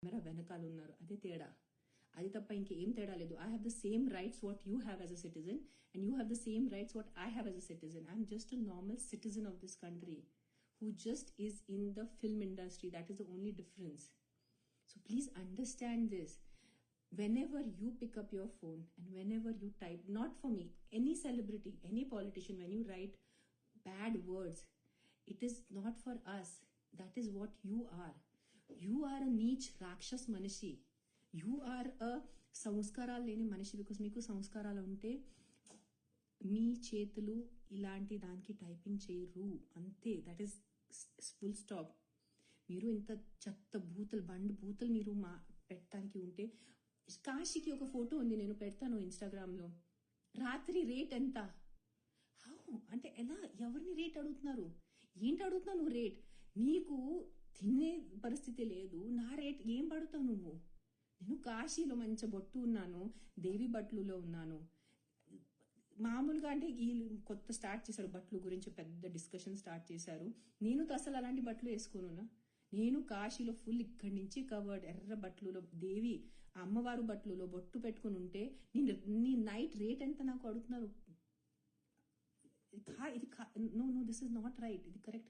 Camera వెనకాల ఉన్నారు, అదే తేడా. అది తప్ప ఇంకేం తేడా లేదు. I have the same rights what you have as a citizen and you have the same rights what I have as a citizen. I'm just a normal citizen of this country who just is in the film industry. That is the only difference. So please understand this. Whenever you pick up your phone and whenever you type, not for me, any celebrity, any politician, when you write bad words, it is not for us. That is what you are. You are a niche rakshas manishi. You are a సంస్కారాలు లేని మనిషి. Because మీకు సంస్కారాలు ఉంటే మీ చేతులు ఇలాంటి దానికి typing చేయరు, అంతే. That is full stop. మీరు ఇంత చెత్త బండ్ బూతులు మీరు పెట్టడానికి ఉంటే, కాశీకి ఒక ఫోటో ఉంది, నేను పెడతాను ఇన్స్టాగ్రామ్ లో. రాత్రి రేట్ ఎంత? హౌ అంటే ఎలా? ఎవరిని రేట్ అడుగుతున్నారు? ఏంటి అడుగుతున్నావు నువ్వు రేట్? నీకు తినే పరిస్థితి లేదు, నా రేట్ ఏం పడుతావు నువ్వు? నేను కాశీలో మంచి బొట్టు ఉన్నాను, దేవి బట్లులో ఉన్నాను. మామూలుగా అంటే ఈ కొత్త స్టార్ట్ చేశారు బట్టలు గురించి, పెద్ద డిస్కషన్ స్టార్ట్ చేశారు. నేను అసలు అలాంటి బట్టలు వేసుకోనున్నా. నేను కాశీలో ఫుల్ ఇక్కడి నుంచి కవర్డ్ ఎర్ర బట్టలులో దేవి అమ్మవారు బట్టలులో బొట్టు పెట్టుకుని ఉంటే నీ నైట్ రేట్ ఎంత నాకు అడుగుతున్నారు? ఇది no this is not right. ఇది కరెక్ట్